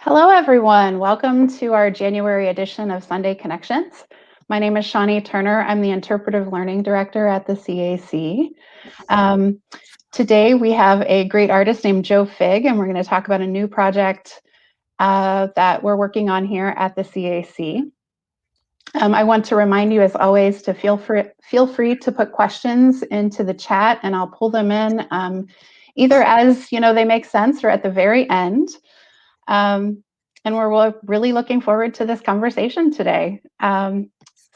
Hello, everyone. Welcome to our January edition of Sunday Connections. My name is Shawnee Turner. I'm the Interpretive Learning Director at the CAC. Today, we have a great artist named Joe Fig, and we're going to talk about a new project that we're working on here at the CAC. I want to remind you, as always, to feel free to put questions into the chat, and I'll pull them in either as they make sense or at the very end. And we're really looking forward to this conversation today. So I'm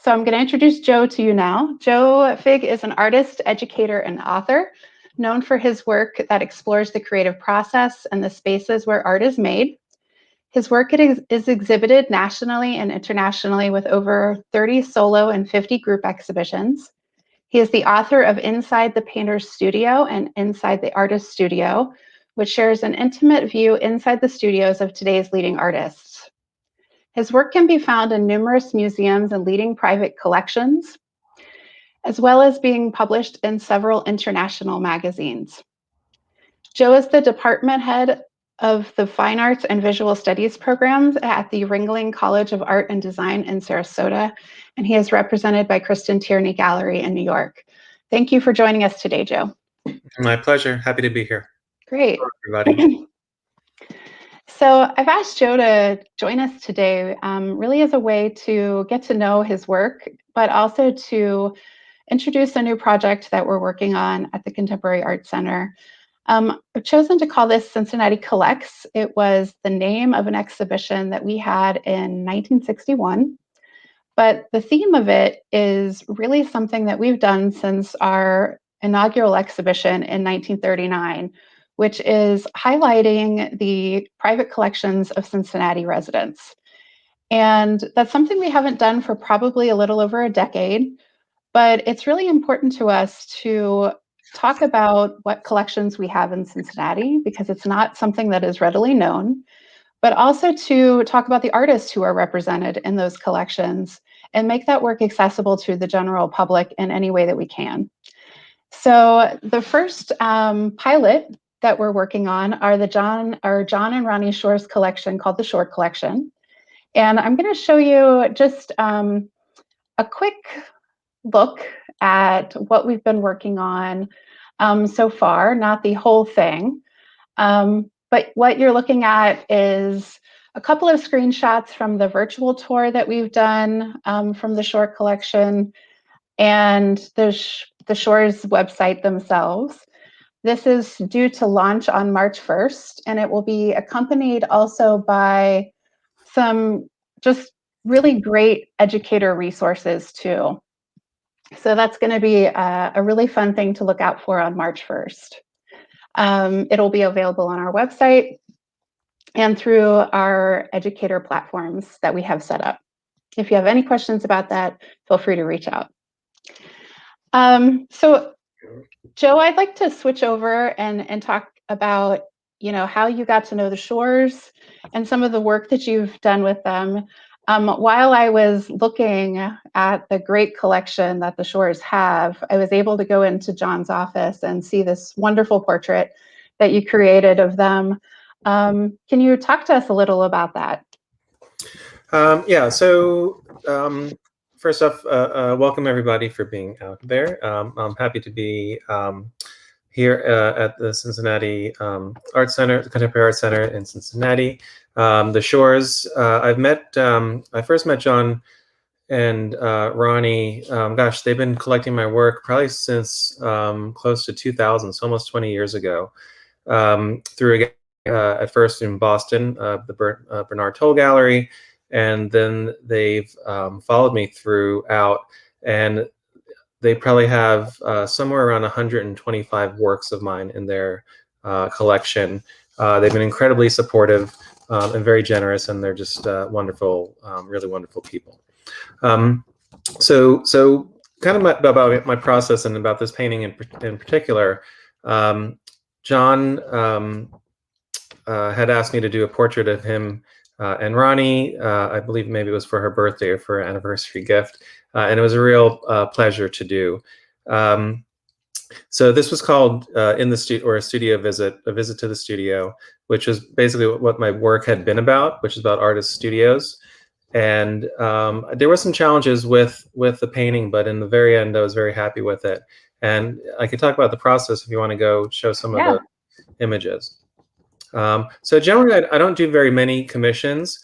going to introduce Joe to you now. Joe Fig is an artist, educator, and author known for his work that explores the creative process and the spaces where art is made. His work is exhibited nationally and internationally with over 30 solo and 50 group exhibitions. He is the author of Inside the Painter's Studio and Inside the Artist's Studio, which shares an intimate view inside the studios of today's leading artists. His work can be found in numerous museums and leading private collections, as well as being published in several international magazines. Joe is the department head of the Fine Arts and Visual Studies programs at the Ringling College of Art and Design in Sarasota, and he is represented by Kristen Tierney Gallery in New York. Thank you for joining us today, Joe. My pleasure. Happy to be here. Great. Hello, everybody. So I've asked Joe to join us today really as a way to get to know his work, but also to introduce a new project that we're working on at the Contemporary Art Center. I've chosen to call this Cincinnati Collects. It was the name of an exhibition that we had in 1961, but the theme of it is really something that we've done since our inaugural exhibition in 1939, which is highlighting the private collections of Cincinnati residents. And that's something we haven't done for probably a little over a decade, but it's really important to us to talk about what collections we have in Cincinnati, because it's not something that is readily known, but also to talk about the artists who are represented in those collections and make that work accessible to the general public in any way that we can. So the first pilot that we're working on are John and Ronnie Shore's collection called the Shore Collection. And I'm going to show you just a quick look at what we've been working on so far, not the whole thing. But what you're looking at is a couple of screenshots from the virtual tour that we've done from the Shore Collection and the Shore's website themselves. This is due to launch on March 1st, and it will be accompanied also by some just really great educator resources too. So that's going to be a really fun thing to look out for on March 1st. It'll be available on our website and through our educator platforms that we have set up. If you have any questions about that, feel free to reach out. So Joe, I'd like to switch over and talk about, how you got to know the Shores and some of the work that you've done with them. While I was looking at the great collection that the Shores have, I was able to go into John's office and see this wonderful portrait that you created of them. Can you talk to us a little about that? Yeah, so first off, welcome everybody for being out there. I'm happy to be here at the Cincinnati Art Center, the Contemporary Art Center in Cincinnati. The Shores, I first met John and Ronnie. Gosh, they've been collecting my work probably since close to 2000, so almost 20 years ago. Through at first in Boston, the Bernard Toll Gallery, and then they've followed me throughout, and they probably have somewhere around 125 works of mine in their collection. They've been incredibly supportive and very generous, and they're just wonderful, really wonderful people. So kind of about my process and about this painting in particular, John had asked me to do a portrait of him and Ronnie. I believe maybe it was for her birthday or for an anniversary gift, and it was a real pleasure to do. So this was called in the studio, or a studio visit, a visit to the studio, which is basically what my work had been about, which is about artist studios. And there were some challenges with the painting, but in the very end, I was very happy with it. And I can talk about the process if you want to go show some of the Yeah. images. So generally, I don't do very many commissions.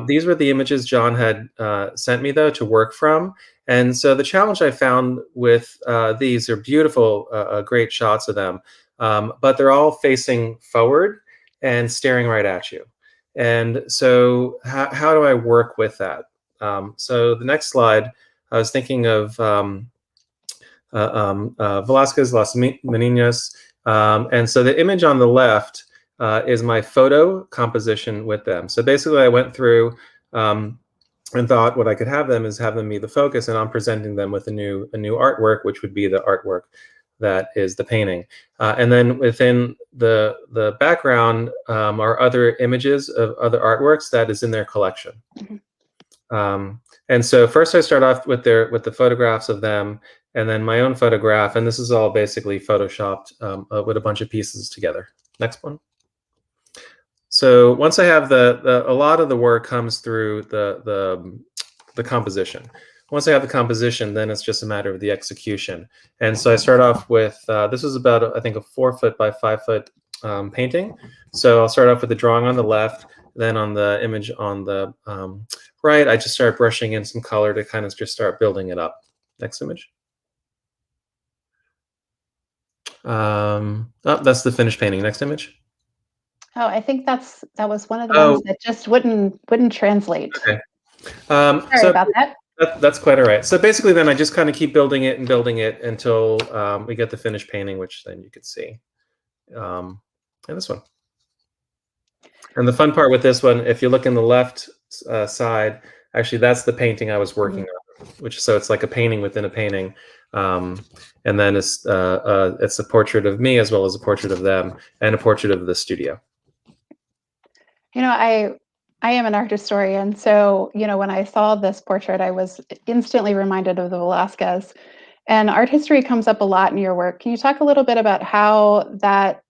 These were the images John had sent me, though, to work from. And so the challenge I found with these are beautiful, great shots of them, but they're all facing forward and staring right at you. And so how do I work with that? So the next slide, I was thinking of Velasquez, Las Meninas. And so the image on the left is my photo composition with them. So basically, I went through and thought what I could have them is have them be the focus, and I'm presenting them with a new artwork, which would be the artwork that is the painting. And then within the background are other images of other artworks that is in their collection. And so first I start off with the photographs of them, and then my own photograph, and this is all basically photoshopped with a bunch of pieces together. Next one. So once I have a lot of the work comes through the composition. Once I have the composition, then it's just a matter of the execution. And so I start off with this is about I think a 4-foot by 5-foot painting. So I'll start off with the drawing on the left, then on the image on the right, I just start brushing in some color to kind of just start building it up. Next image. Oh, that's the finished painting. Next image. Oh, I think that was one of the Oh, ones that just wouldn't translate. okay. Sorry So about that. that's quite all right. So basically, then I just kind of keep building it and building it until we get the finished painting, which then you could see. And this one. And the fun part with this one, if you look in the left side, actually that's the painting I was working on, which so it's like a painting within a painting. And then it's a portrait of me as well as a portrait of them and a portrait of the studio. You know, I am an art historian, so when I saw this portrait, I was instantly reminded of the Velasquez. And art history comes up a lot in your work. Can you talk a little bit about how that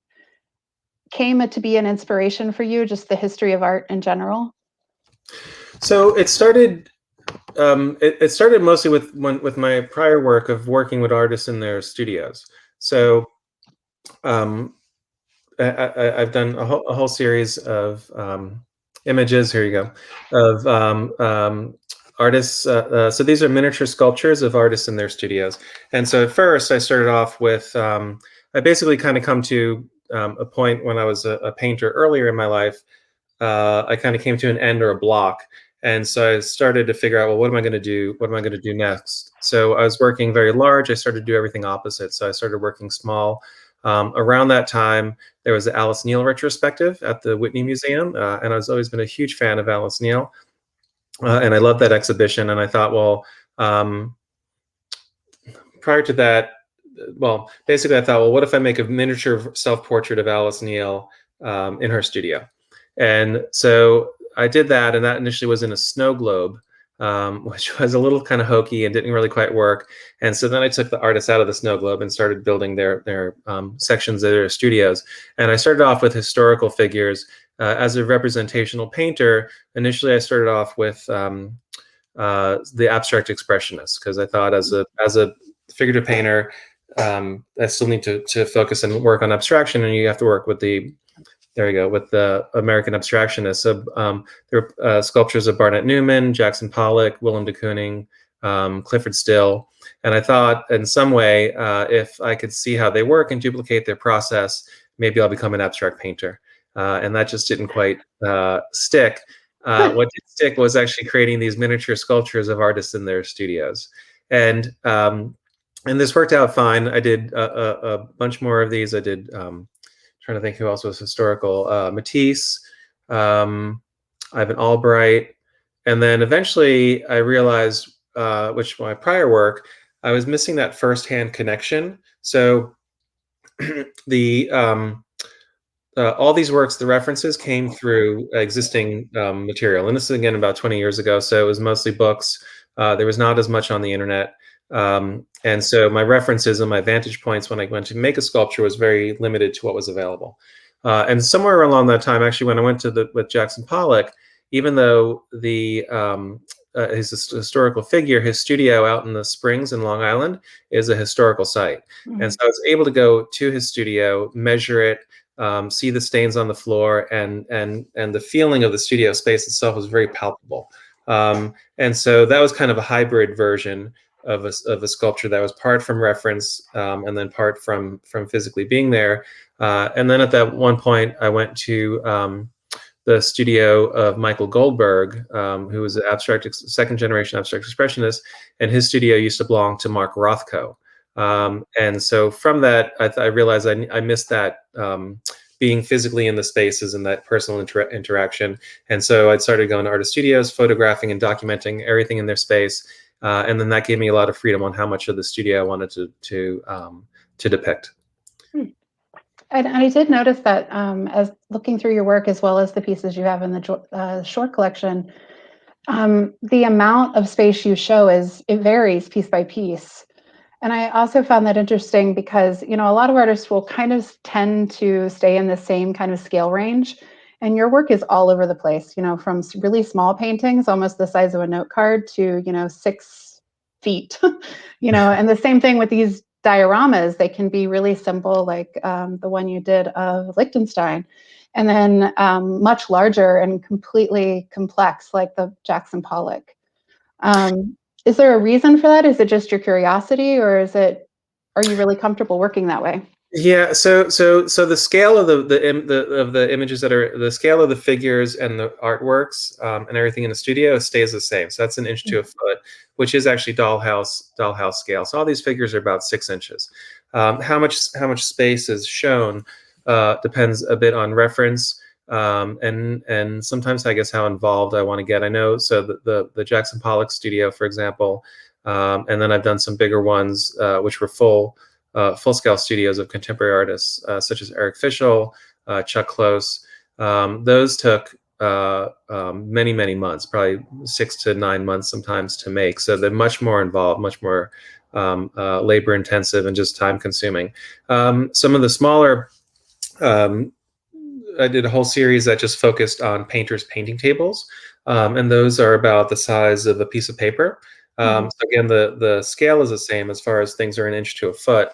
came to be an inspiration for you, just the history of art in general? So it started. It started mostly with my prior work of working with artists in their studios. So I've done a whole series of images. Here you go, of artists. So these are miniature sculptures of artists in their studios. And so at first, I started off with. I basically kind of come to a point when I was a painter earlier in my life. I kind of came to an end or a block. And so I started to figure out, well, what am I going to do? What am I going to do next? So I was working very large. I started to do everything opposite. So I started working small. Around that time, there was the Alice Neal retrospective at the Whitney Museum. And I've always been a huge fan of Alice Neal. And I loved that exhibition. And I thought, well, prior to that, well, basically I thought, well, what if I make a miniature self-portrait of Alice Neal in her studio? And so I did that, and that initially was in a snow globe, which was a little kind of hokey and didn't really quite work. And so then I took the artists out of the snow globe and started building their sections of their studios. And I started off with historical figures. As a representational painter, initially I started off with the abstract expressionists, because I thought as a figurative painter, I still need to focus and work on abstraction, and you have to work with the American abstractionists. So there were sculptures of Barnett Newman, Jackson Pollock, Willem de Kooning, Clifford Still. And I thought in some way, if I could see how they work and duplicate their process, maybe I'll become an abstract painter. And that just didn't quite stick. What did stick was actually creating these miniature sculptures of artists in their studios. And this worked out fine. I did a bunch more of these. I did trying to think who else was historical. Matisse, Ivan Albright, and then eventually I realized, which my prior work, I was missing that firsthand connection. So the all these works, the references came through existing material, and this is again about 20 years ago. So it was mostly books. There was not as much on the internet. And so my references and my vantage points when I went to make a sculpture was very limited to what was available. And somewhere along that time, actually, when I went to with Jackson Pollock, even though his historical figure, his studio out in the Springs in Long Island is a historical site. And so I was able to go to his studio, measure it, see the stains on the floor, and the feeling of the studio space itself was very palpable. And so that was kind of a hybrid version of a sculpture that was part from reference, and then part from physically being there. And then at that one point, I went to the studio of Michael Goldberg, who was an second generation abstract expressionist, and his studio used to belong to Mark Rothko. And so from that, I realized I missed that being physically in the spaces and that personal interaction. And so I started going to artist studios, photographing and documenting everything in their space. And then that gave me a lot of freedom on how much of the studio I wanted to depict. And I did notice that as looking through your work, as well as the pieces you have in the short collection, the amount of space you show it varies piece by piece. And I also found that interesting because, a lot of artists will kind of tend to stay in the same kind of scale range. And your work is all over the place, from really small paintings, almost the size of a note card, to, 6 feet, and the same thing with these dioramas. They can be really simple, like the one you did of Liechtenstein, and then much larger and completely complex, like the Jackson Pollock. Is there a reason for that? Is it just your curiosity, or are you really comfortable working that way? Yeah, so the scale of the images the scale of the figures and the artworks, and everything in the studio stays the same. So that's an inch to a foot, which is actually dollhouse scale. So all these figures are about 6 inches. How much space is shown depends a bit on reference, and sometimes I guess how involved I want to get. I know, so the Jackson Pollock studio, for example, and then I've done some bigger ones, which were full-scale studios of contemporary artists, such as Eric Fischel, Chuck Close. Those took many, many months, probably 6 to 9 months sometimes to make. So they're much more involved, much more labor intensive and just time consuming. Some of the smaller, I did a whole series that just focused on painters' painting tables. And those are about the size of a piece of paper. So again, the scale is the same as far as things are an inch to a foot.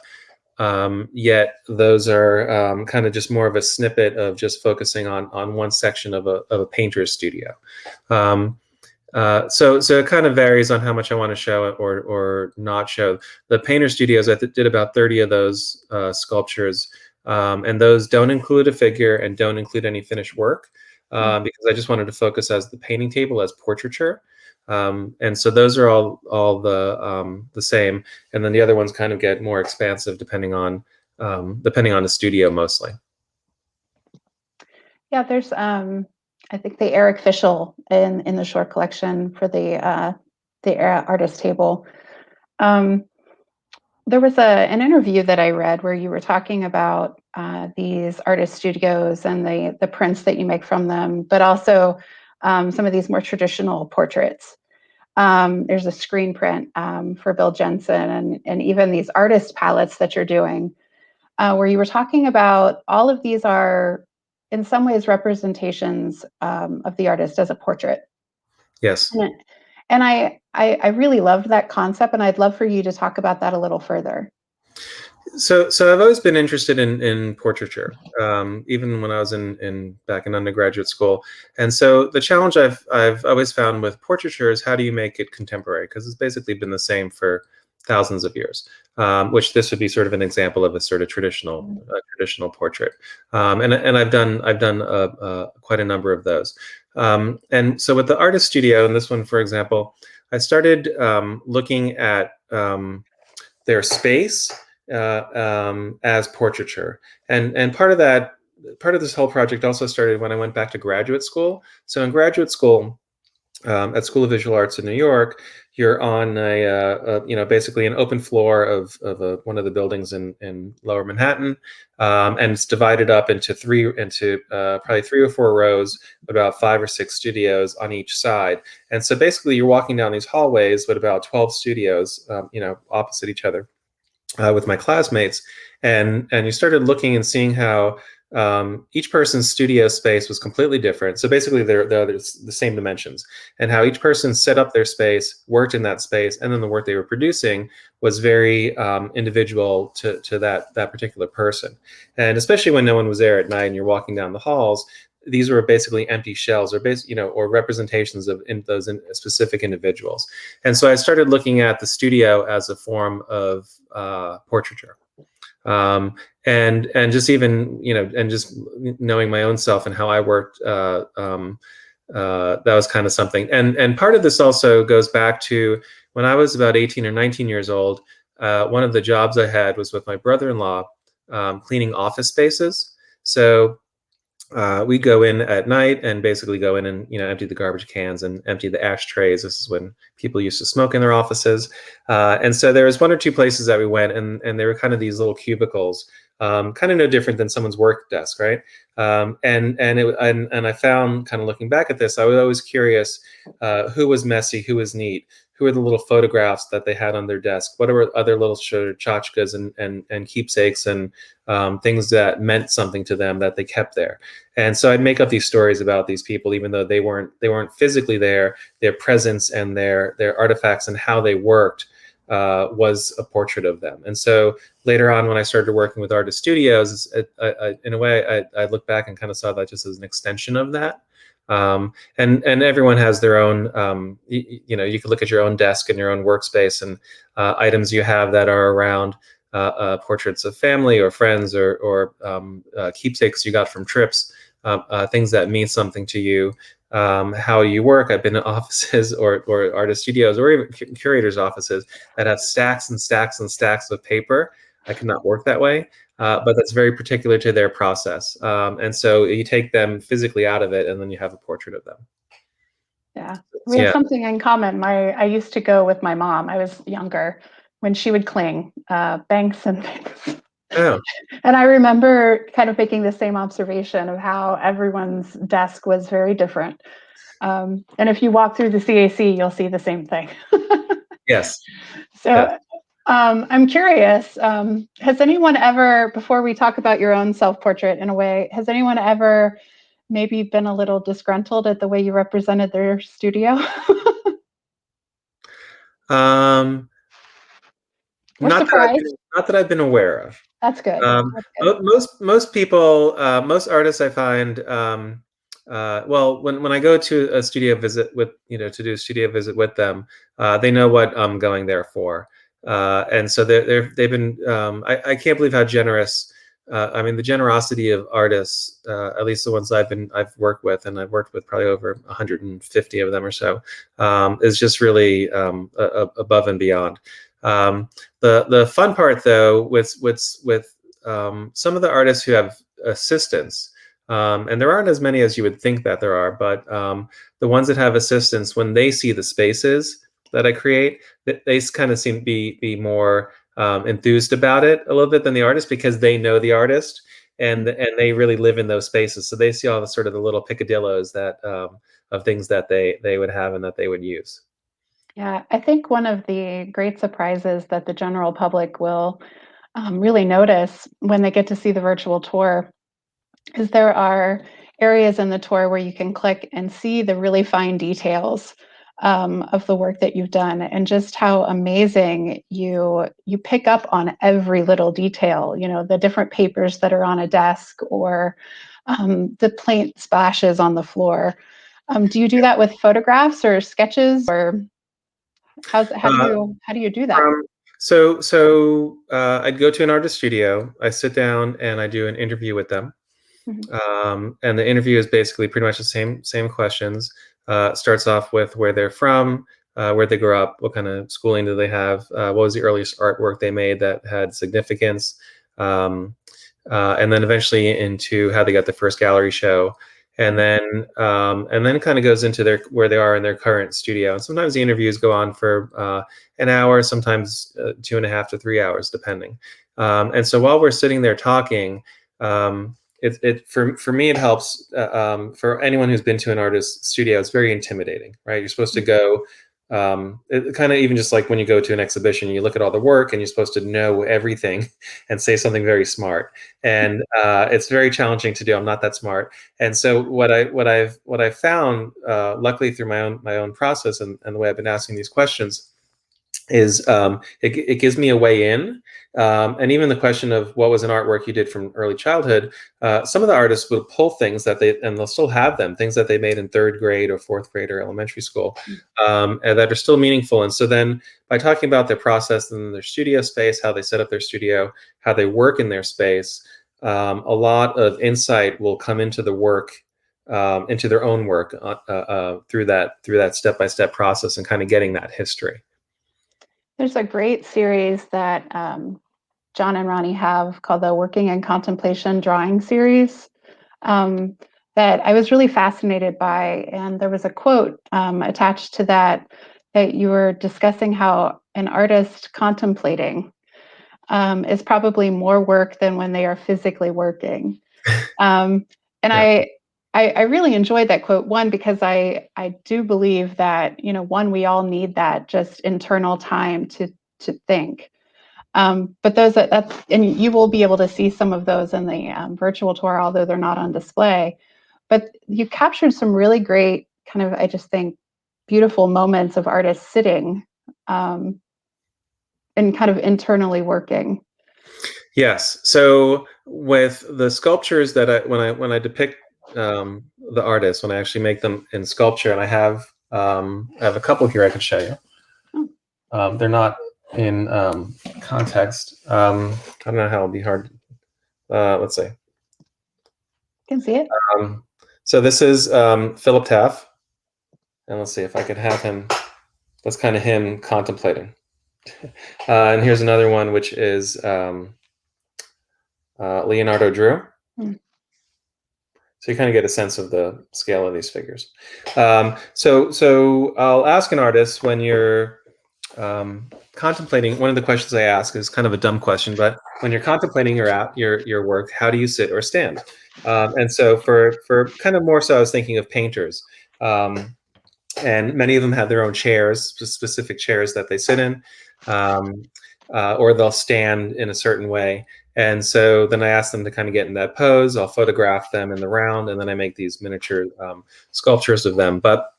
Yet those are kind of just more of a snippet of just focusing on one section of a painter's studio. So it kind of varies on how much I want to show it or not show. The painter studios, I did about 30 of those sculptures, and those don't include a figure and don't include any finished work, because I just wanted to focus as the painting table as portraiture. And so those are all the same, and then the other ones kind of get more expansive depending on the studio mostly. Yeah, there's I think the Eric Fischel in the short collection for the artist table. There was an interview that I read where you were talking about these artist studios and the prints that you make from them, but also some of these more traditional portraits. There's a screen print for Bill Jensen, and even these artist palettes that you're doing, where you were talking about all of these are in some ways representations of the artist as a portrait. Yes. And I really loved that concept, and I'd love for you to talk about that a little further. So I've always been interested in portraiture, even when I was back in undergraduate school. And so the challenge I've always found with portraiture is, how do you make it contemporary? Because it's basically been the same for thousands of years. Which this would be sort of an example of a sort of traditional portrait. And I've done quite a number of those. And so with the artist studio, and this one, for example, I started looking at their space as portraiture, and part of this whole project also started when I went back to graduate school. So in graduate school, at School of Visual Arts in New York, you're on basically an open floor of one of the buildings in Lower Manhattan, and it's divided up into probably 3 or 4 rows, about 5 or 6 studios on each side. And so basically, you're walking down these hallways with about 12 studios, opposite each other, with my classmates, and you started looking and seeing how each person's studio space was completely different. So basically, they're the same dimensions, and how each person set up their space, worked in that space, and then the work they were producing was very individual to that particular person. And especially when no one was there at night, and you're walking down the halls, these were basically empty shells, or representations of those specific individuals. And so I started looking at the studio as a form of portraiture, um, and just even and just knowing my own self and how I worked. That was kind of something, and part of this also goes back to when I was about 18 or 19 years old. One of the jobs I had was with my brother-in-law, cleaning office spaces. So we go in at night and basically go in and empty the garbage cans and empty the ashtrays. This is when people used to smoke in their offices, and so there was 1 or 2 places that we went, and there were kind of these little cubicles, kind of no different than someone's work desk, right? And I found, kind of looking back at this, I was always curious, who was messy, who was neat, who are the little photographs that they had on their desk, what are other little tchotchkes and keepsakes and things that meant something to them that they kept there. And so I'd make up these stories about these people, even though they weren't physically there. Their presence and their artifacts and how they worked was a portrait of them. And so later on, when I started working with artist studios, in a way, I look back and kind of saw that just as an extension of that. And everyone has their own. You can look at your own desk and your own workspace and items you have that are around. Portraits of family or friends, or keepsakes you got from trips, things that mean something to you, how you work. I've been in offices or artist studios or even curators' offices that have stacks and stacks and stacks of paper. I cannot work that way, but that's very particular to their process. And so you take them physically out of it, and then you have a portrait of them. Yeah, we So, have yeah. something in common. I used to go with my mom. I was younger when she would cling banks and things. Oh, And I remember kind of making the same observation of how everyone's desk was very different. And if you walk through the CAC, you'll see the same thing. yes. Yeah. So I'm curious, has anyone ever, before we talk about your own self-portrait in a way, has anyone ever maybe been a little disgruntled at the way you represented their studio? Um, Or surprised? not that I've been aware of. That's good. Um, That's good. most people, most artists, I find. Well, when I go to a studio visit with to do a studio visit with them, they know what I'm going there for, and so they've been. I can't believe how generous. I mean, the generosity of artists, at least the ones I've worked with, and I've worked with probably over 150 of them or so, is just really above and beyond. The fun part, though, with some of the artists who have assistants, and there aren't as many as you would think that there are, but the ones that have assistants, when they see the spaces that I create, they kind of seem to be more enthused about it a little bit than the artist, because they know the artist, and they really live in those spaces, so they see all the sort of the little picadillos that of things that they would have and that they would use. Yeah, I think one of the great surprises that the general public will really notice when they get to see the virtual tour is there are areas in the tour where you can click and see the really fine details of the work that you've done, and just how amazing you pick up on every little detail. You know, the different papers that are on a desk, or the paint splashes on the floor. Do you do that with photographs or sketches, or Uh, how do you do that? From I'd go to an artist studio. I sit down and I do an interview with them. Mhm. And the interview is basically pretty much the same questions. Starts off with where they're from, where they grew up, what kind of schooling do they have, what was the earliest artwork they made that had significance, and then eventually into how they got the first gallery show. and then kind of goes into their where they are in their current studio. And sometimes the interviews go on for an hour, sometimes 2.5 to 3 hours, depending. And so while we're sitting there talking, for me it helps. For anyone who's been to an artist's studio, it's very intimidating, right? You're supposed to go. It kind of even just like when you go to an exhibition, you look at all the work and you're supposed to know everything and say something very smart. And it's very challenging to do. I'm not that smart. And so what I've found, luckily through my own process and the way I've been asking these questions, is it gives me a way in. And even the question of what was an artwork you did from early childhood, some of the artists will pull things that and they'll still have them, things that they made in third grade or fourth grade or elementary school, and that are still meaningful. And so then by talking about their process and their studio space, how they set up their studio, how they work in their space, a lot of insight will come into the work, into their own work, through that step-by-step process and kind of getting that history. There's a great series that John and Ronnie have called the Working in Contemplation Drawing Series, that I was really fascinated by. And there was a quote attached to that you were discussing how an artist contemplating is probably more work than when they are physically working. And Yeah. I really enjoyed that quote, one, because I do believe that, one, we all need that just internal time to think. But that's, and you will be able to see some of those in the virtual tour, although they're not on display. But you captured some really great kind of, I just think, beautiful moments of artists sitting and kind of internally working. Yes. So with the sculptures that when I depict the artists, when I actually make them in sculpture, and I have a couple here I could show you. They're not in context. I don't know how it'll be hard. Let's see. Can see it. So this is Philip Taft, and let's see if I could have him. That's kind of him contemplating. And here's another one, which is Leonardo Drew. So you kind of get a sense of the scale of these figures. So I'll ask an artist, when you're contemplating, one of the questions I ask is kind of a dumb question, but when you're contemplating your work, how do you sit or stand? And so for kind of more so, I was thinking of painters. And many of them have their own chairs, specific chairs that they sit in, or they'll stand in a certain way. And so then I ask them to kind of get in that pose. I'll photograph them in the round, and then I make these miniature sculptures of them. But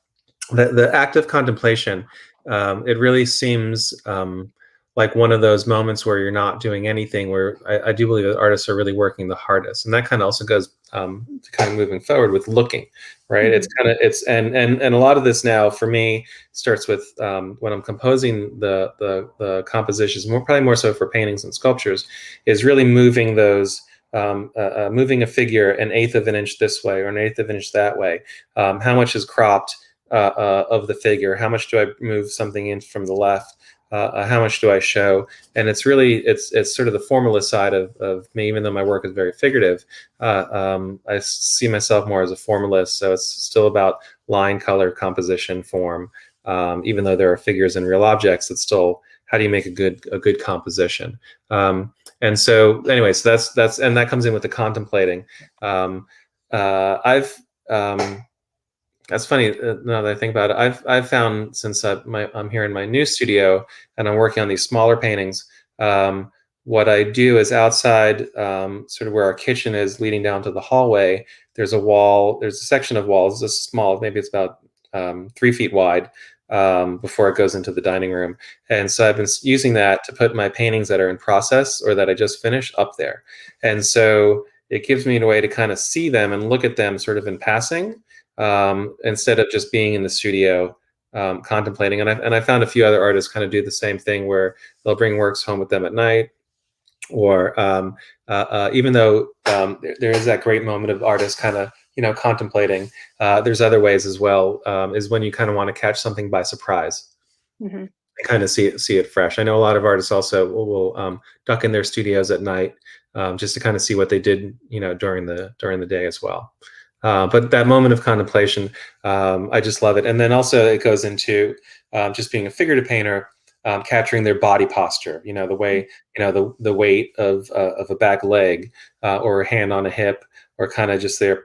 the act of contemplation, it really seems like one of those moments where you're not doing anything, where I do believe that artists are really working the hardest. And that kind of also goes to kind of moving forward with looking, right? Mm-hmm. And a lot of this now for me starts with when I'm composing the compositions, probably more so for paintings and sculptures, is really moving those, moving a figure an eighth of an inch this way or an eighth of an inch that way. How much is cropped of the figure? How much do I move something in from the left? How much do I show? And it's really, it's sort of the formalist side of me, even though my work is very figurative. I see myself more as a formalist. So it's still about line, color, composition, form. Even though there are figures and real objects, it's still, how do you make a good composition? And so anyway, so that's and that comes in with the contemplating. That's funny. Now that I think about it, I've found, since I'm here in my new studio and I'm working on these smaller paintings, what I do is outside, sort of where our kitchen is, leading down to the hallway. There's a wall. There's a section of walls, just small, maybe it's about 3 feet wide, before it goes into the dining room. And so I've been using that to put my paintings that are in process or that I just finished up there. And so it gives me a way to kind of see them and look at them sort of in passing. Instead of just being in the studio contemplating. And I found a few other artists kind of do the same thing, where they'll bring works home with them at night, or even though there is that great moment of artists kind of, contemplating, there's other ways as well, is when you kind of want to catch something by surprise. Mm-hmm. And kind of see it fresh. I know a lot of artists also will duck in their studios at night, just to kind of see what they did, during the day as well. But that moment of contemplation, I just love it. And then also it goes into just being a figurative painter, capturing their body posture. The way, the weight of a back leg, or a hand on a hip, or kind of just their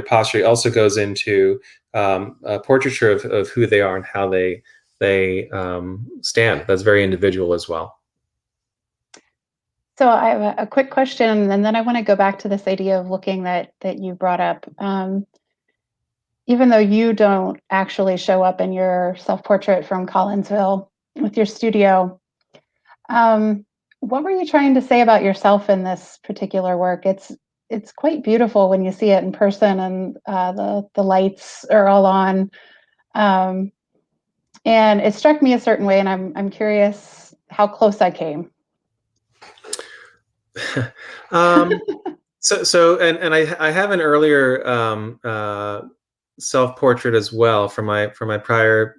posture. It also goes into a portraiture of who they are and how they stand. That's very individual as well. So I have a quick question, and then I want to go back to this idea of looking that you brought up. Even though you don't actually show up in your self-portrait from Collinsville with your studio, what were you trying to say about yourself in this particular work? It's quite beautiful when you see it in person, and the lights are all on, um, and it struck me a certain way, and I'm curious how close I came. um, and I have an earlier self portrait as well from my prior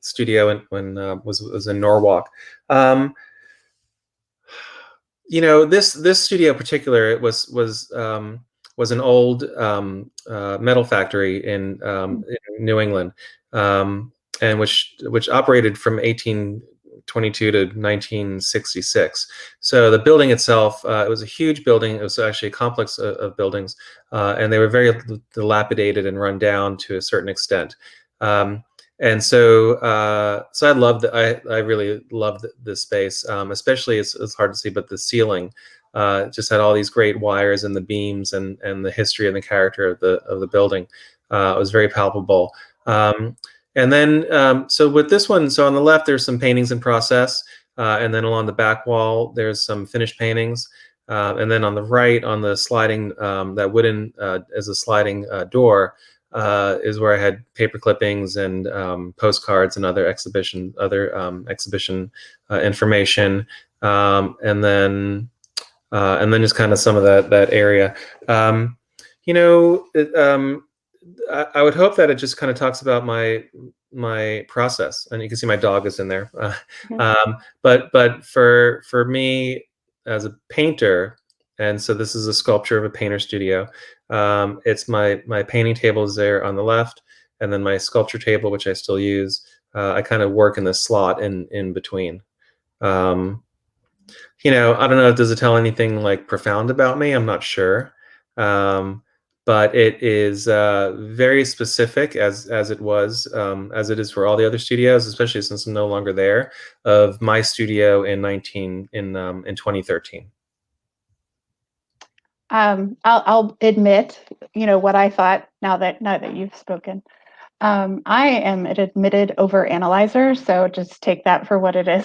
studio when was in Norwalk. Um, this studio in particular, it was an old metal factory in New England, and which operated from 1822 to 1966. So the building itself, it was a huge building. It was actually a complex of buildings, and they were very dilapidated and run down to a certain extent. And so I really loved this space, especially it's hard to see, but the ceiling just had all these great wires and the beams and the history and the character of the building. It was very palpable. And then so with this one, so on the left there's some paintings in process, and then along the back wall there's some finished paintings. And then on the right, on the sliding, that wooden as a sliding door, is where I had paper clippings and postcards and other exhibition information, and then just kind of some of that area. You know, it, I would hope that it just kind of talks about my process, and you can see my dog is in there. Mhm. But for me as a painter, and so this is a sculpture of a painter studio. It's my painting table is there on the left, and then my sculpture table, which I still use. I kind of work in the slot in between. Um, I don't know. Does it tell anything like profound about me? I'm not sure. Um, but it is very specific, as it was, as it is for all the other studios, especially since I'm no longer there, of my studio in 2013. I'll admit, what I thought now that you've spoken. I am an admitted overanalyzer, so just take that for what it is.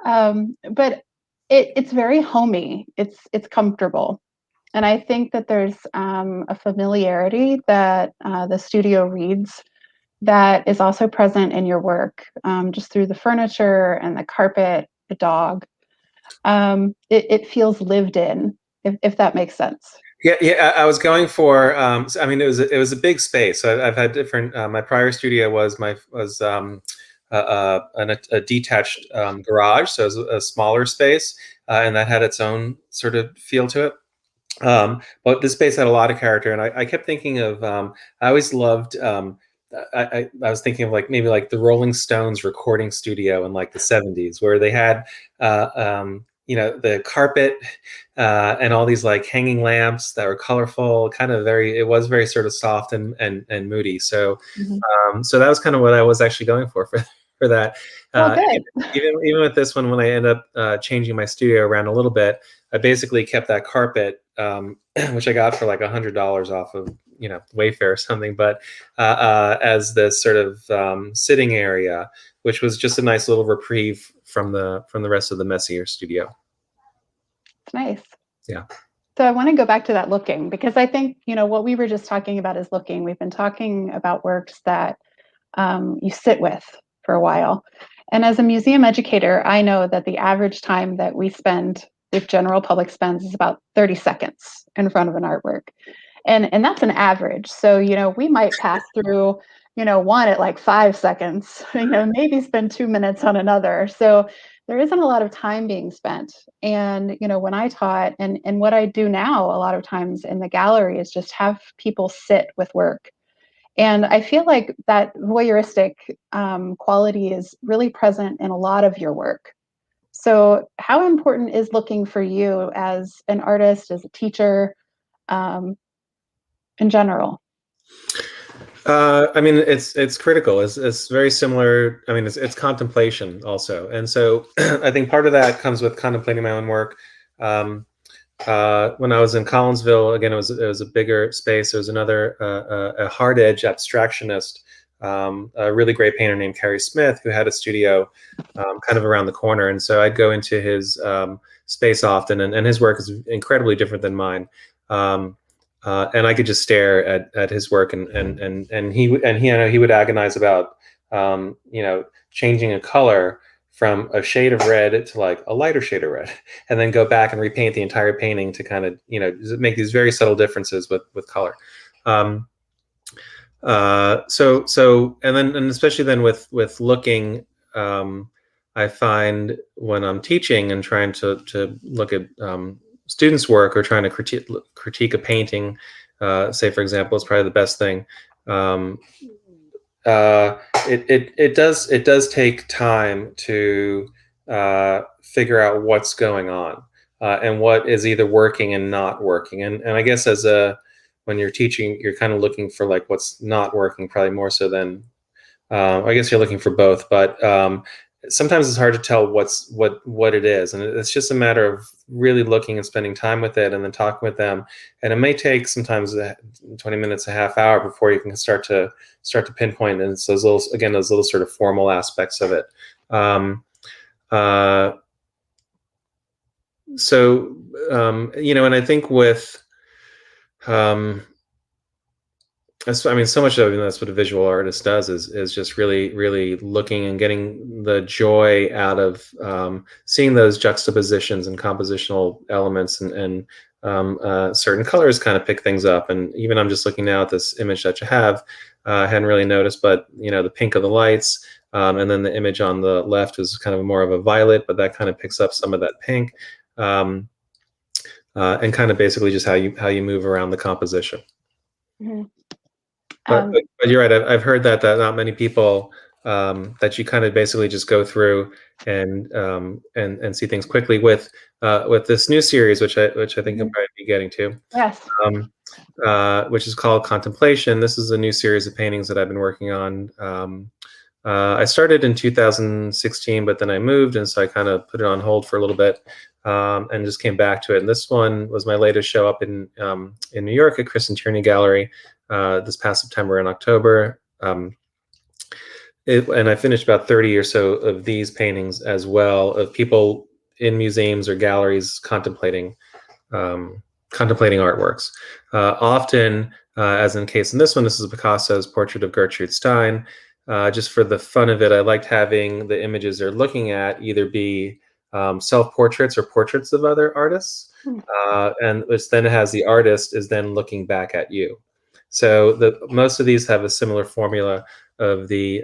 But it's very homey. It's comfortable, and I think that there's a familiarity that the studio reads that is also present in your work, just through the furniture and the carpet, the dog. It feels lived in, if that makes sense. Yeah, yeah. I was going for. I mean, it was a big space. So I've had different. My prior studio was a detached garage, so it was a smaller space, and that had its own sort of feel to it. But this space had a lot of character, and I kept thinking of. I always loved. I was thinking of like maybe like the Rolling Stones recording studio in like the '70s, where they had the carpet and all these like hanging lamps that were colorful, kind of very. It was very sort of soft and moody. So Mhm. so that was kind of what I was actually going for that. Well, Uh, good. even with this one, when I end up changing my studio around a little bit, I basically kept that carpet, which I got for like $100 off of Wayfair or something, but as this sort of sitting area, which was just a nice little reprieve from the rest of the messier studio. It's nice. Yeah. So I want to go back to that looking, because I think, what we were just talking about is looking. We've been talking about works that you sit with for a while. And as a museum educator, I know that the average time that we spend, if general public spends, is about 30 seconds in front of an artwork. And that's an average. So, we might pass through, one at like 5 seconds, maybe spend 2 minutes on another. So there isn't a lot of time being spent. And, when I taught and what I do now a lot of times in the gallery is just have people sit with work. And I feel like that voyeuristic quality is really present in a lot of your work. So, how important is looking for you as an artist, as a teacher, um, in general? I mean, it's critical. It's very similar. I mean, it's contemplation also, and so I think part of that comes with contemplating my own work. Um, when I was in Collinsville, again, it was a bigger space. There was another a hard edge abstractionist, a really great painter named Carrie Smith, who had a studio kind of around the corner, and so I'd go into his space often, and his work is incredibly different than mine. Um, and I could just stare at his work, and he would agonize about changing a color from a shade of red to like a lighter shade of red, and then go back and repaint the entire painting to kind of make these very subtle differences with color. Um, and especially then with looking, I find when I'm teaching and trying to look at students' work or trying to critique a painting, say for example, is probably the best thing. Um, it does take time to figure out what's going on and what is either working and not working. And I guess when you're teaching, you're kind of looking for like what's not working, probably more so than I guess you're looking for both. But sometimes it's hard to tell what it is, and it's just a matter of really looking and spending time with it, and then talking with them. And it may take sometimes 20 minutes, a half hour before you can start to pinpoint. And it's those little sort of formal aspects of it. Um, uh, and I think with um, I mean, so much of that's what a visual artist does is just really, really looking and getting the joy out of seeing those juxtapositions and compositional elements, and certain colors kind of pick things up. And even I'm just looking now at this image that you have, I hadn't really noticed, but the pink of the lights, and then the image on the left is kind of more of a violet, but that kind of picks up some of that pink, um, and kind of basically just how you move around the composition. Mhm. But, Um, but, but you're right. I've heard that not many people, that you kind of basically just go through and see things quickly with this new series, which I think you'll mhm. probably be getting to, Yes. um, which is called Contemplation. This is a new series of paintings that I've been working on. I started in 2016, but then I moved, and so I kind of put it on hold for a little bit, and just came back to it. And this one was my latest show up in New York at Chris and Tierney Gallery this past September and October. And I finished about 30 or so of these paintings as well, of people in museums or galleries um, contemplating artworks. Often, as in the case in this one, this is Picasso's portrait of Gertrude Stein. Just for the fun of it, I liked having the images they're looking at either be self-portraits or portraits of other artists, Hmm. and which then has the artist is then looking back at you. So most of these have a similar formula of the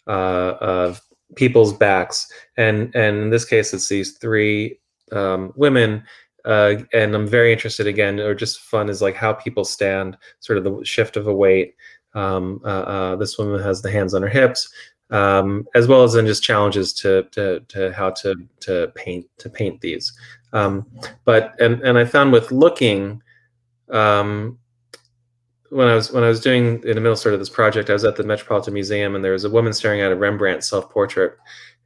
of people's backs, and in this case, it's these three women. And I'm very interested again, or just fun, is like how people stand, sort of the shift of a weight. This woman has the hands on her hips, as well as then just challenges to how to paint these. But I found with looking, um, when I was doing in the middle sort of this project, I was at the Metropolitan Museum, and there was a woman staring at a Rembrandt self-portrait,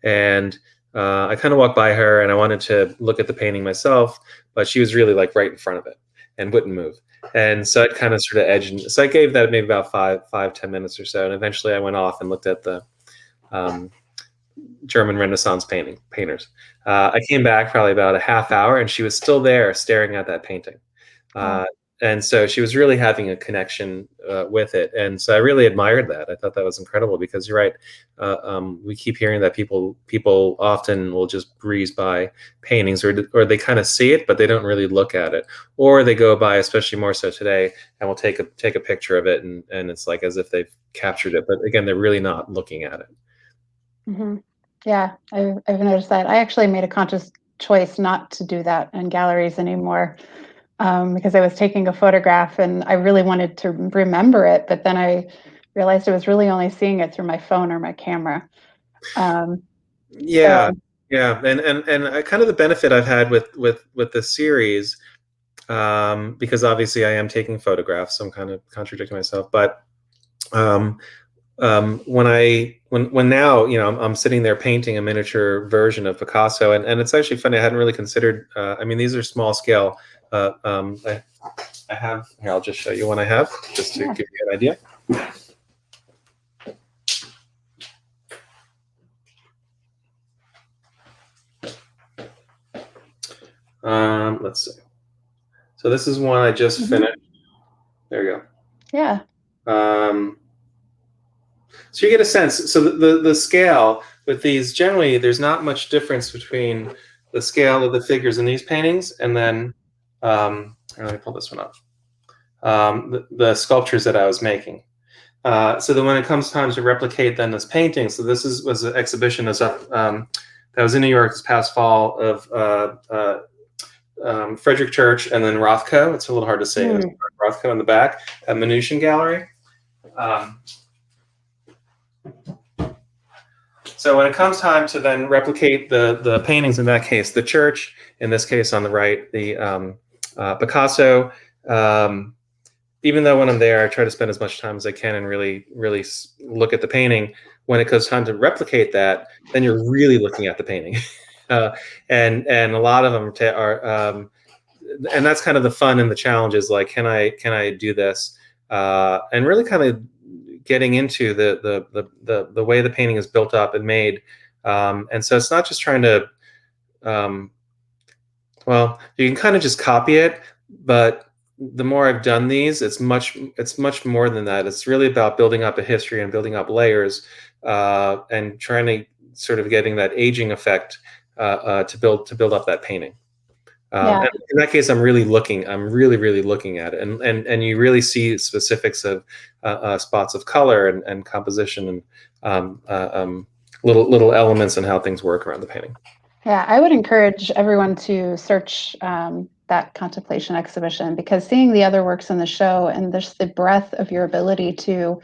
and I kind of walked by her, and I wanted to look at the painting myself, but she was really like right in front of it and wouldn't move, and so it kind of sort of edged. So I gave that maybe about 10 minutes or so, and eventually I went off and looked at the um, German Renaissance painters. I came back probably about a half hour, and she was still there staring at that painting. Wow. Uh, and so she was really having a connection with it, and so I really admired that. I thought that was incredible, because you're right. We keep hearing that people often will just breeze by paintings, or they kind of see it, but they don't really look at it, or they go by, especially more so today, and will take a picture of it, and it's like as if they've captured it, but again, they're really not looking at it. Hmm. Yeah, I've noticed that. I actually made a conscious choice not to do that in galleries anymore, because I was taking a photograph and I really wanted to remember it, but then I realized I was really only seeing it through my phone or my camera. Um, Yeah, so yeah, and kind of the benefit I've had with this series, because obviously I am taking photographs, so I'm kind of contradicting myself. But um, when now, I'm sitting there painting a miniature version of Picasso, and it's actually funny. I hadn't really considered. I mean, these are small scale. I have here. I'll just show you one I have, just to yeah, give you an idea. Let's see. So this is one I just hmm finished. There you yeah, go. So you get a sense. So the scale with these, generally, there's not much difference between the scale of the figures in these paintings and then, let me pull this one up. The sculptures that I was making. So then when it comes time to replicate then this painting, so was an exhibition that was in New York this past fall of Frederick Church and then Rothko. It's a little hard to say. There's mm, Rothko in the back at Manutian Gallery. Um, So when it comes time to then replicate the paintings, in that case, the church, in this case on the right, the Picasso. Um, Even though when I'm there, I try to spend as much time as I can and really look at the painting. When it comes time to replicate that, then you're really looking at the painting, uh, and a lot of them are, and that's kind of the fun and the challenge is like, can I do this, and really kind of getting into the way the painting is built up and made, and so it's not just trying to, um, well, you can kind of just copy it, but the more I've done these, it's much more than that. It's really about building up a history and building up layers, and trying to sort of getting that aging effect, to build up that painting. yeah, And in that case, I'm really looking. I'm really looking at it, and you really see specifics of spots of color and composition and, little elements and how things work around the painting. yeah. I would encourage everyone to search that contemplation exhibition, because seeing the other works in the show and just the breadth of your ability to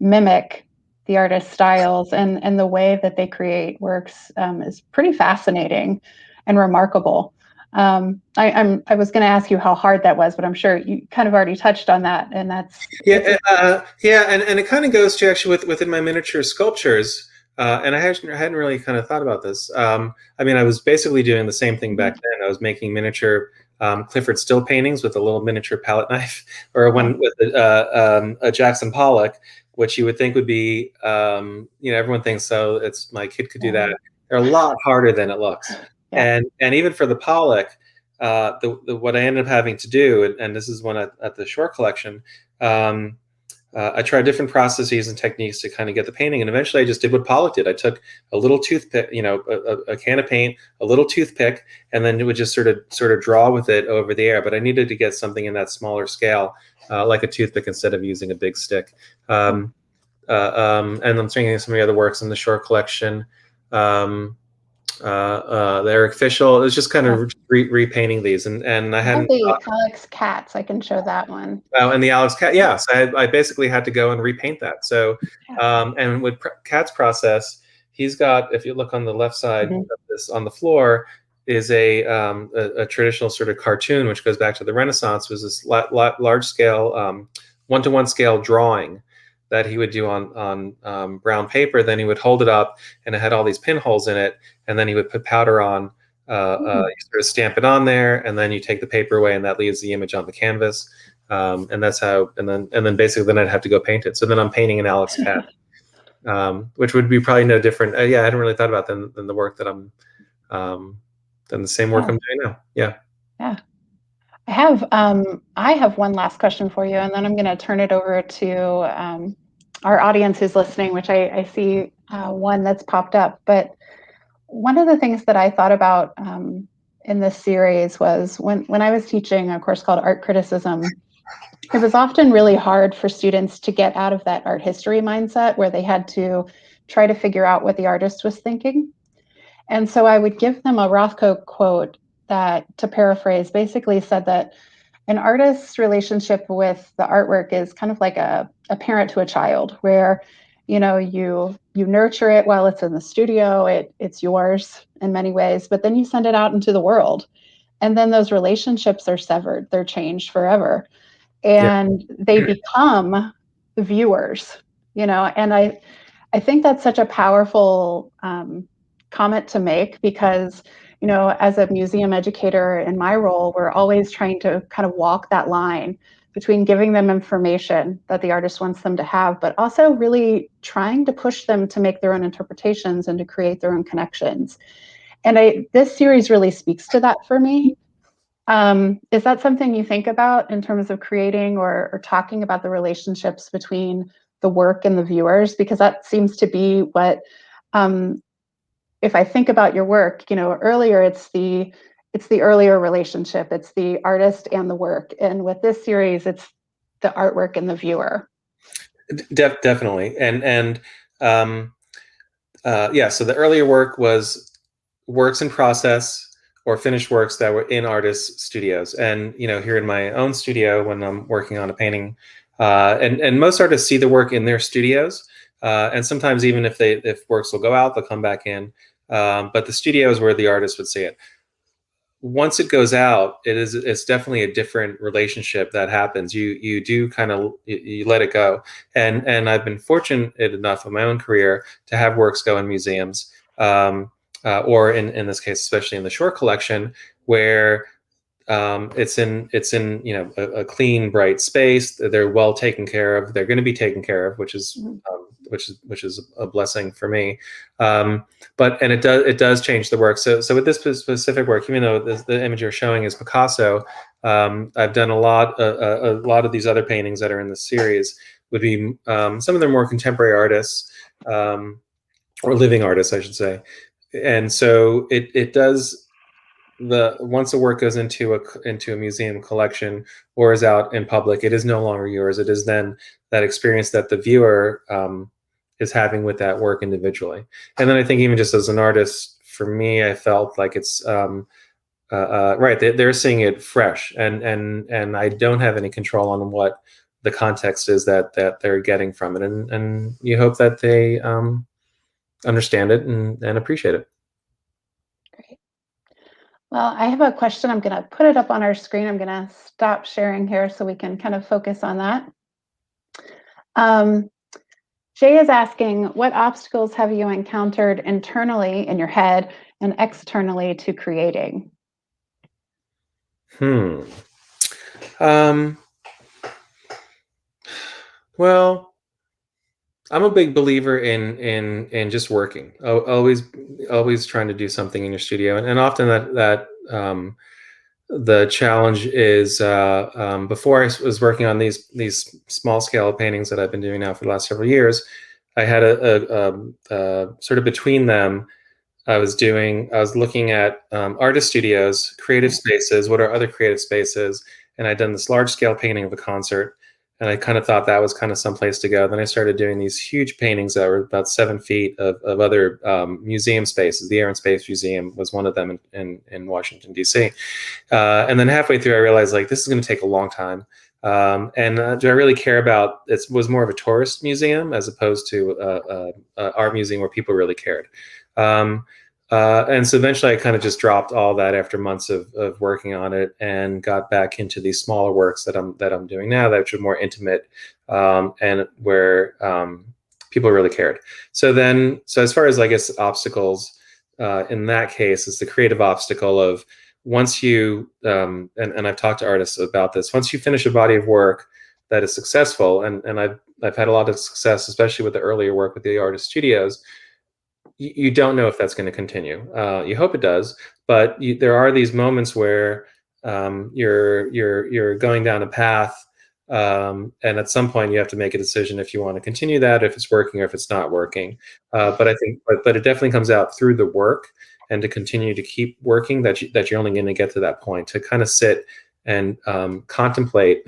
mimic the artist's styles and the way that they create works is pretty fascinating and remarkable. I was going to ask you how hard that was, but I'm sure you kind of already touched on that, and that's it's Yeah, yeah, and it kind of goes to actually within my miniature sculptures, and I hadn't really kind of thought about this. I mean, I was basically doing the same thing back then. I was making miniature Clifford still paintings with a little miniature palette knife, or yeah, one with a Jackson Pollock, which you would think would be, everyone thinks so. It's my kid could do that. yeah, They're a lot harder than it looks, yeah. and even for the Pollock, what I ended up having to do, and this is one at the Shore Collection. Um, I tried different processes and techniques to kind of get the painting, and eventually I just did what Pollock did. I took a little toothpick, a can of paint, a little toothpick, and then it would just sort of draw with it over the air. But I needed to get something in that smaller scale, like a toothpick, instead of using a big stick. And I'm thinking of some of the other works in the Shore Collection. Um, the Eric Fischel. It was just kind Yeah. of repainting these, and I I have hadn't. the Alex Katz. I can show that one. And the Alex Cat, yeah. So I basically had to go and repaint that. So, Yeah. and with Cat's process, he's got, if you look on the left side Mhm. of this on the floor, is a traditional sort of cartoon, which goes back to the Renaissance, was this large scale, 1-to-1 scale drawing that he would do on brown paper. Then he would hold it up, and it had all these pinholes in it, and then he would put powder on. You sort of stamp it on there, and then you take the paper away, and that leaves the image on the canvas. And that's how, and then basically, then I'd have to go paint it. So then I'm painting an Alex Cat, which would be probably no different. Yeah, I hadn't really thought about than the work that um, than the same work Yeah. I'm doing now. Yeah. Yeah. I have one last question for you, and then I'm going to turn it over to our audience who's listening, which I see one that's popped up. But one of the things that I thought about in this series was when I was teaching a course called Art Criticism, it was often really hard for students to get out of that art history mindset where they had to try to figure out what the artist was thinking. And so I would give them a Rothko quote that, to paraphrase, basically said that an artist's relationship with the artwork is kind of like a parent to a child, where you nurture it while it's in the studio, it's yours in many ways, but then you send it out into the world, and then those relationships are severed, they're changed forever, Yeah. and they become viewers. And I think that's such a powerful comment to make, because, as a museum educator in my role, we're always trying to kind of walk that line between giving them information that the artist wants them to have, but also really trying to push them to make their own interpretations and to create their own connections. And this series really speaks to that for me. Is that something you think about in terms of creating or talking about the relationships between the work and the viewers? Because that seems to be what, if I think about your work, earlier it's the earlier relationship, it's the artist and the work, and with this series, it's the artwork and the viewer. Definitely. And yeah, so the earlier work was works in process or finished works that were in artists' studios. And here in my own studio, when I'm working on a painting, and most artists see the work in their studios, and sometimes even if works will go out, they'll come back in. But the studio is where the artist would see it. Once it goes out, it's definitely a different relationship that happens. You do kind of you let it go, and I've been fortunate enough in my own career to have works go in museums, or in this case, especially in the short collection, where it's in a clean, bright space. They're well taken care of. They're going to be taken care of, which is a blessing for me. But it does change the work. So with this specific work, even though the image you're showing is Picasso, I've done a lot of these other paintings that are in the series would be some of them more contemporary artists, or living artists, I should say. And so it does. Once a work goes into a museum collection or is out in public, it is no longer yours. It is then that experience that the viewer is having with that work individually. And then I think even just as an artist, for me, I felt like it's right. They're seeing it fresh, and I don't have any control on what the context is that they're getting from it, and you hope that they understand it and appreciate it. Great. Well, I have a question. I'm going to put it up on our screen. I'm going to stop sharing here so we can kind of focus on that. Jay is asking, what obstacles have you encountered internally in your head and externally to creating? Well, I'm a big believer in just working. Always trying to do something in your studio, and often that the challenge is before I was working on these small scale paintings that I've been doing now for the last several years. I had a sort of between them. I was looking at artist studios, creative spaces. What are other creative spaces? And I'd done this large scale painting of a concert, and I kind of thought that was kind of some place to go. Then I started doing these huge paintings that were about 7 feet of other museum spaces. The Air and Space Museum was one of them in Washington, D.C. And then halfway through, I realized, like, this is going to take a long time. And do I really care about it? Was more of a tourist museum as opposed to a art museum where people really cared. And so eventually I kind of just dropped all that after months of working on it and got back into these smaller works that I'm doing now, that which are more intimate, and where people really cared. So as far as, I guess, obstacles, in that case, it's the creative obstacle of, once you and I've talked to artists about this, once you finish a body of work that is successful, and I've had a lot of success, especially with the earlier work with the artist studios. You don't know if that's going to continue. You hope it does, but there are these moments where you're going down a path, and at some point you have to make a decision if you want to continue that, if it's working or if it's not working. But I think, but it definitely comes out through the work, and to continue to keep working, that you're only going to get to that point, to kind of sit and contemplate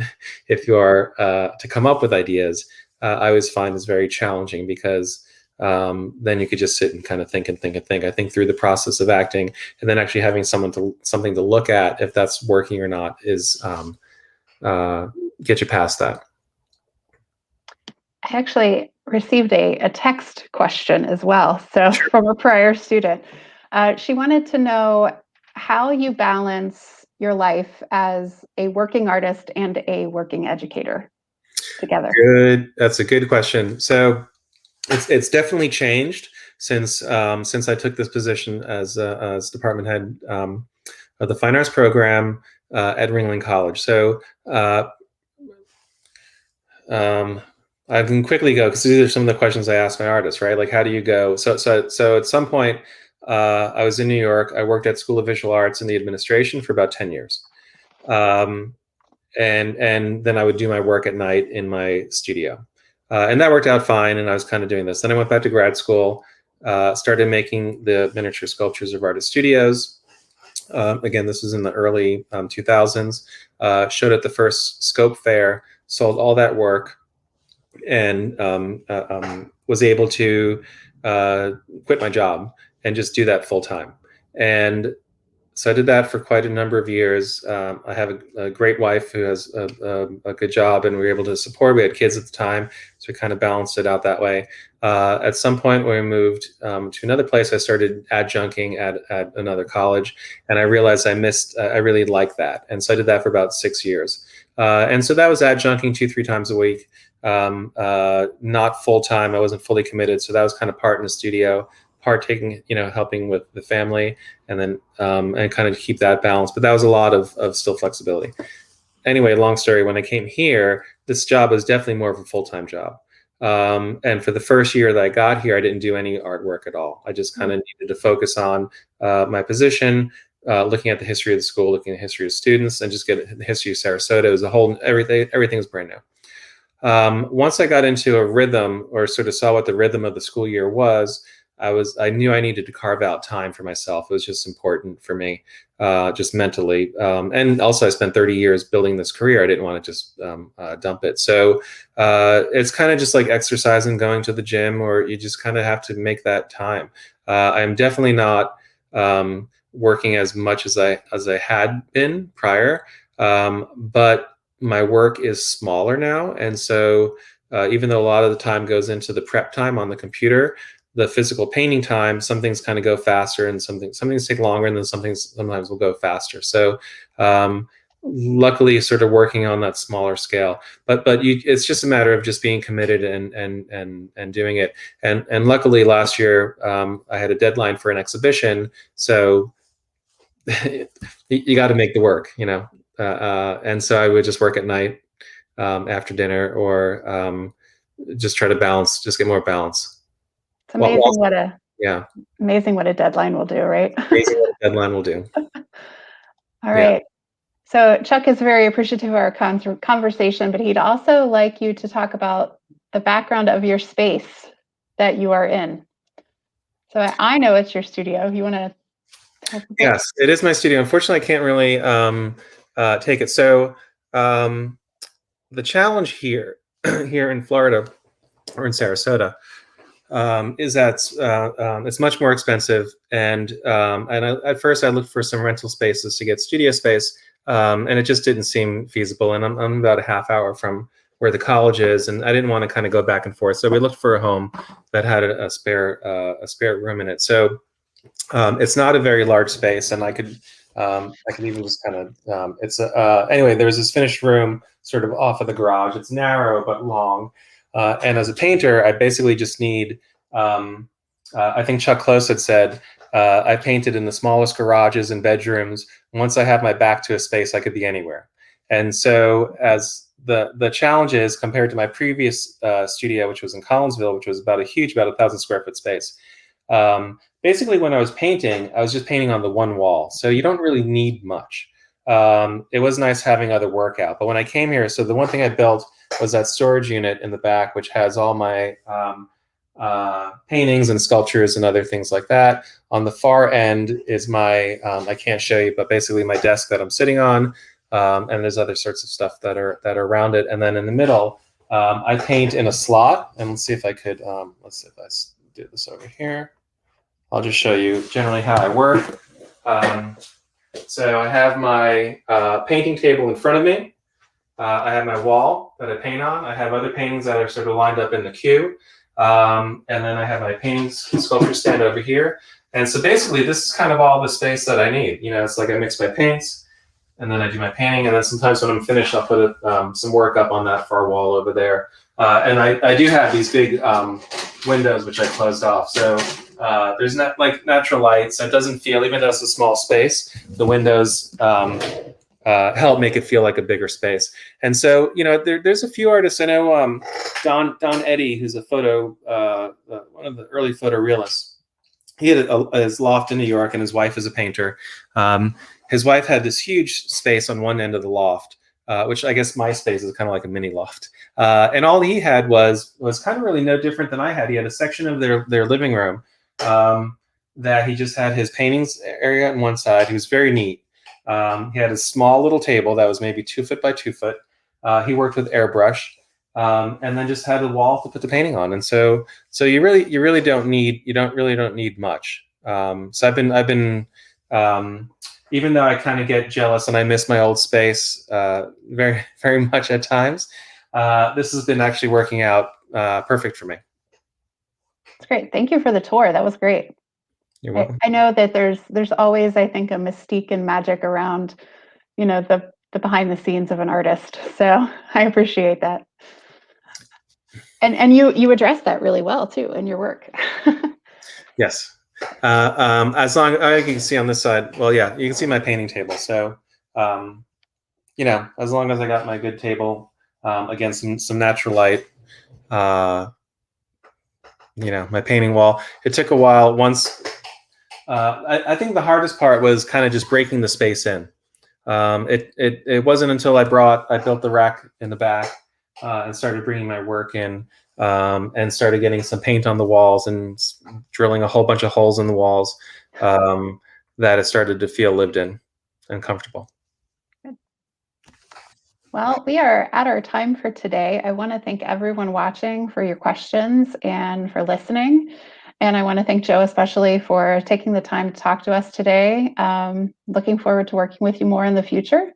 if you are to come up with ideas. I always find is very challenging, because then you could just sit and kind of think and think and think. I think through the process of acting and then actually having something to look at if that's working or not is get you past that. I actually received a text question as well. So Sure. from a prior student, she wanted to know how you balance your life as a working artist and a working educator together. Good. That's a good question. So it's definitely changed since I took this position as department head of the fine arts program at Ringling College. So I can quickly go because these are some of the questions I ask my artists, right? Like, how do you go? So at some point, I was in New York. I worked at School of Visual Arts in the administration for about 10 years. And then I would do my work at night in my studio. And that worked out fine, and I was kind of doing this. Then I went back to grad school, started making the miniature sculptures of artist studios. Again, this was in the early 2000s. Showed at the first Scope Fair, sold all that work, and was able to quit my job and just do that full time. And so I did that for quite a number of years. I have a great wife who has a good job, and we were able to support. We had kids at the time, so we kind of balanced it out that way. At some point when we moved to another place, I started adjuncting at another college, and I realized I really liked that. And so I did that for about 6 years. And so that was adjuncting 2-3 times a week, not full time. I wasn't fully committed. So that was kind of part in the studio, part taking, helping with the family, and then and kind of keep that balance. But that was a lot of still flexibility. Anyway, long story. When I came here, this job was definitely more of a full-time job. And for the first year that I got here, I didn't do any artwork at all. I just kind of needed to focus on my position, looking at the history of the school, looking at the history of students, and just get the history of Sarasota. It was everything was brand new. Once I got into a rhythm, or sort of saw what the rhythm of the school year was, I knew I needed to carve out time for myself. It was just important for me, just mentally. And also I spent 30 years building this career. I didn't want to just dump it. So it's kind of just like exercising, going to the gym, or you just kind of have to make that time. I'm definitely not working as much as I had been prior, but my work is smaller now. And so even though a lot of the time goes into the prep time on the computer, the physical painting time, some things kind of go faster, and some things take longer, and then sometimes will go faster. So luckily sort of working on that smaller scale, but it's just a matter of just being committed and doing it. And luckily last year I had a deadline for an exhibition, so you got to make the work, and so I would just work at night after dinner, or just try to get more balance. It's amazing Yeah, amazing what a deadline will do, right? amazing what a deadline will do. All right. So Chuck is very appreciative of our conversation, but he'd also like you to talk about the background of your space that you are in. So I know it's your studio. You want to tell people? Yes, it is my studio. Unfortunately, I can't really take it. So the challenge here in Florida, or in Sarasota, is that it's much more expensive. And at first I looked for some rental spaces to get studio space, and it just didn't seem feasible. And I'm about a half hour from where the college is, and I didn't want to kind of go back and forth. So we looked for a home that had a spare room in it. So it's not a very large space, and I could even just kind of anyway. There's this finished room sort of off of the garage. It's narrow but long. And as a painter, I basically just need, I think Chuck Close had said, I painted in the smallest garages and bedrooms. Once I have my back to a space, I could be anywhere. And so as the challenge is, compared to my previous studio, which was in Collinsville, which was about 1,000 square foot space, basically when I was painting, I was just painting on the one wall. So you don't really need much. It was nice having other work out. But when I came here, so the one thing I built was that storage unit in the back, which has all my paintings and sculptures and other things like that. On the far end is my, I can't show you, but basically my desk that I'm sitting on. And there's other sorts of stuff that are around it. And then in the middle, I paint in a slot. And let's see if I could, let's see if I do this over here. I'll just show you generally how I work. So I have my painting table in front of me. I have my wall that I paint on. I have other paintings that are sort of lined up in the queue. And then I have my painting sculpture stand over here. And so basically, this is kind of all the space that I need. You know, it's like I mix my paints, and then I do my painting, and then sometimes when I'm finished, I'll put some work up on that far wall over there. And I do have these big windows, which I closed off. So there's not like natural light, so it doesn't feel, even though it's a small space, the windows help make it feel like a bigger space. And so, you know, there's a few artists I know. Don Eddy, who's a photo, one of the early photorealists. He had his loft in New York, and his wife is a painter. His wife had this huge space on one end of the loft, which I guess my space is kind of like a mini loft. And all he had was kind of really no different than I had. He had a section of their living room that he just had his paintings area on one side. He was very neat. He had a small little table that was maybe 2 foot by 2 foot. He worked with airbrush, and then just had a wall to put the painting on. And so you really don't need much. So I've been even though I kind of get jealous and I miss my old space very, very much at times, this has been actually working out perfect for me. That's great. Thank you for the tour. That was great. You're welcome. I know that there's always, I think, a mystique and magic around, you know, the behind the scenes of an artist. So I appreciate that. And you address that really well too in your work. Yes. As long as you can see on this side, well, yeah, you can see my painting table. So, you know, as long as I got my good table against some natural light, you know, my painting wall. It took a while. Once, I think the hardest part was kind of just breaking the space in. It wasn't until I built the rack in the back and started bringing my work in. And started getting some paint on the walls and drilling a whole bunch of holes in the walls that it started to feel lived in and comfortable. Well, we are at our time for today. I want to thank everyone watching for your questions and for listening. And I want to thank Joe especially for taking the time to talk to us today. Looking forward to working with you more in the future.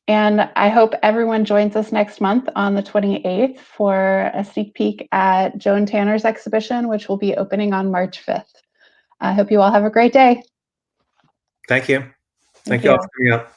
And I hope everyone joins us next month on the 28th for a sneak peek at Joan Tanner's exhibition, which will be opening on March 5th. I hope you all have a great day. Thank you. Thank you all for coming up.